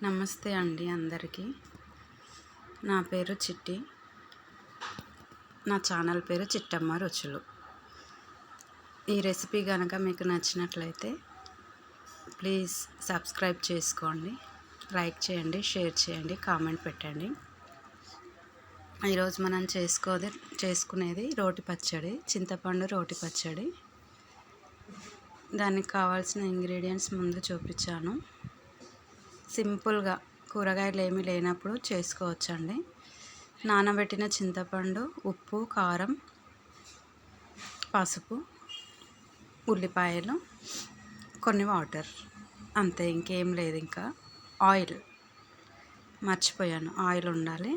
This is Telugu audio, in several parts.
నమస్తే అండి అందరికీ. నా పేరు చిట్టి. నా ఛానల్ పేరు చిట్టమ్మ రుచులు. ఈ రెసిపీ కనుక మీకు నచ్చినట్లయితే ప్లీజ్ సబ్స్క్రైబ్ చేసుకోండి, లైక్ చేయండి, షేర్ చేయండి, కామెంట్ పెట్టండి. ఈరోజు మనం చేసుకునేది రోటి పచ్చడి, చింతపండు రోటి పచ్చడి. దానికి కావాల్సిన ఇంగ్రీడియంట్స్ ముందు చూపించాను. సింపుల్గా కూరగాయలు ఏమీ లేనప్పుడు చేసుకోవచ్చండి. నానబెట్టిన చింతపండు, ఉప్పు, కారం, పసుపు, ఉల్లిపాయలు, కొన్ని వాటర్, అంతే. ఇంకేం లేదు. ఇంకా ఆయిల్ మర్చిపోయాను, ఆయిల్ ఉండాలి.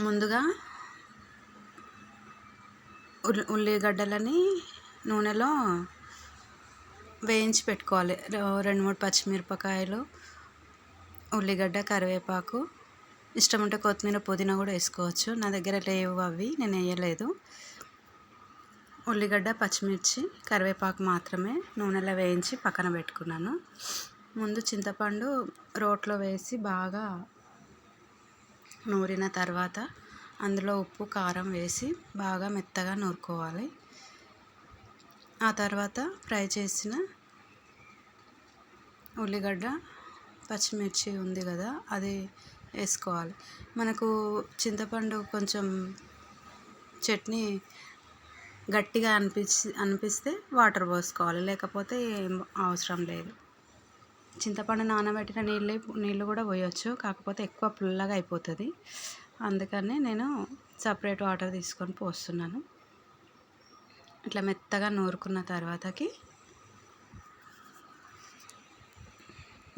ముందుగా ఉల్లిగడ్డలని నూనెలో వేయించి పెట్టుకోవాలి. 2-3 పచ్చిమిరపకాయలు, ఉల్లిగడ్డ, కరివేపాకు, ఇష్టం ఉంటే కొత్తిమీర, పుదీనా కూడా వేసుకోవచ్చు. నా దగ్గర లేవు అవి, నేను వేయలేదు. ఉల్లిగడ్డ, పచ్చిమిర్చి, కరివేపాకు మాత్రమే నూనెలో వేయించి పక్కన పెట్టుకున్నాను. ముందు చింతపండు రోట్లో వేసి బాగా నూరిన తర్వాత అందులో ఉప్పు, కారం వేసి బాగా మెత్తగా నూరుకోవాలి. ఆ తర్వాత ఫ్రై చేసిన ఉల్లిగడ్డ, పచ్చిమిర్చి ఉంది కదా, అది వేసుకోవాలి. మనకు చింతపండు కొంచెం చట్నీ గట్టిగా అనిపిస్తే వాటర్ పోసుకోవాలి, లేకపోతే ఏం అవసరం లేదు. చింతపండు నానబెట్టిన నీళ్ళు కూడా పోయొచ్చు, కాకపోతే ఎక్కువ పుల్లగా అయిపోతుంది. అందుకని నేను సపరేట్ వాటర్ తీసుకొని పోస్తున్నాను. ఇట్లా మెత్తగా నూరుకున్న తర్వాతకి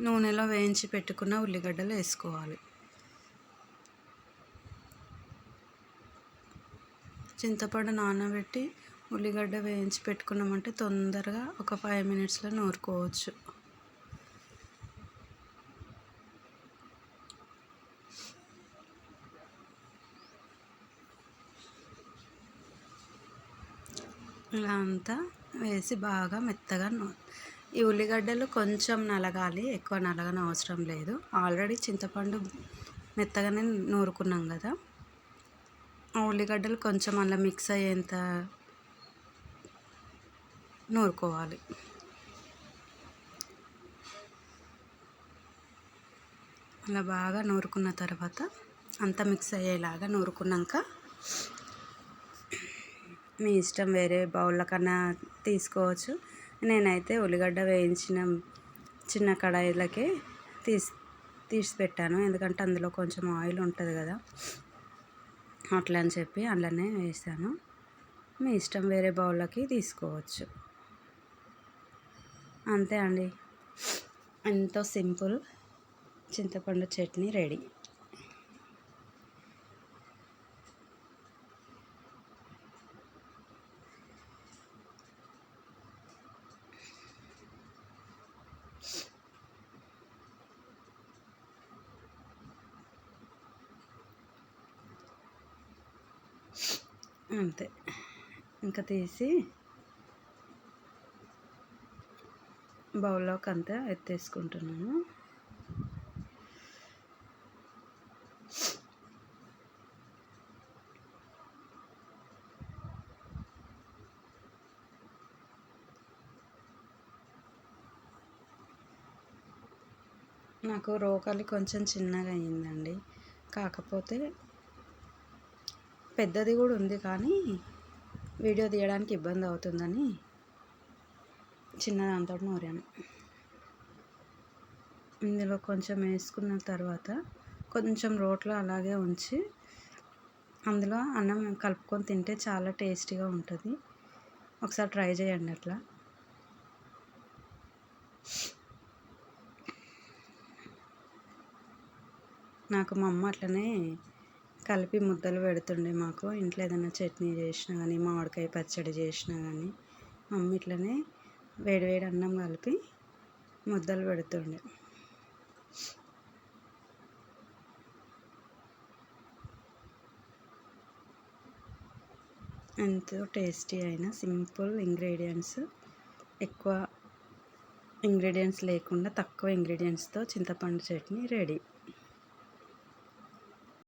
నూనెలో వేయించి పెట్టుకున్న ఉల్లిగడ్డలు వేసుకోవాలి. చింతపండు నానబెట్టి ఉల్లిగడ్డ వేయించి పెట్టుకున్నామంటే తొందరగా ఒక 5 మినిట్స్లో నూరుకోవచ్చు. ఇలా అంతా వేసి బాగా మెత్తగా ఈ ఉల్లిగడ్డలు కొంచెం నలగాలి, ఎక్కువ నలగని అవసరం లేదు. ఆల్రెడీ చింతపండు మెత్తగానే నూరుకున్నాం కదా. ఆ ఉల్లిగడ్డలు కొంచెం అలా మిక్స్ అయ్యేంత నూరుకోవాలి. అలా బాగా నూరుకున్న తర్వాత అంతా మిక్స్ అయ్యేలాగా నూరుకున్నాక మీ ఇష్టం, వేరే బౌల్ల కన్నా తీసుకోవచ్చు. నేనైతే ఉల్లిగడ్డ వేయించిన చిన్న కడాయిలకే తీసి పెట్టాను, ఎందుకంటే అందులో కొంచెం ఆయిల్ ఉంటుంది కదా, అట్లా అని చెప్పి అందులోనే వేసాను. మీ ఇష్టం, వేరే బౌల్లోకి తీసుకోవచ్చు. అంతే అండి, ఎంతో సింపుల్ చింతపండు చట్నీ రెడీ. అంతే, ఇంకా తీసి బౌల్లోకి అంతా ఎత్తేసుకుంటున్నాను. నాకు రోకలి కొంచెం చిన్నగా అయిందండి, కాకపోతే పెద్దది కూడా ఉంది, కానీ వీడియో తీయడానికి ఇబ్బంది అవుతుందని చిన్నదాంతో నూరాను. ఇందులో కొంచెం వేసుకున్న తర్వాత కొంచెం రోట్లో అలాగే ఉంచి అందులో అన్నం కలుపుకొని తింటే చాలా టేస్టీగా ఉంటుంది. ఒకసారి ట్రై చేయండి అట్లా. నాకు మా అమ్మ అట్లనే కలిపి ముద్దలు పెడుతుండే. మాకు ఇంట్లో ఏదైనా చట్నీ చేసినా కానీ, మామిడికాయ పచ్చడి చేసినా కానీ మమ్మీ ఇట్లనే వేడివేడి అన్నం కలిపి ముద్దలు పెడుతుండే. ఎంతో టేస్టీ అయిన సింపుల్ ఇంగ్రీడియంట్స్, ఎక్కువ ఇంగ్రీడియంట్స్ లేకుండా తక్కువ ఇంగ్రీడియంట్స్తో చింతపండు చట్నీ రెడీ.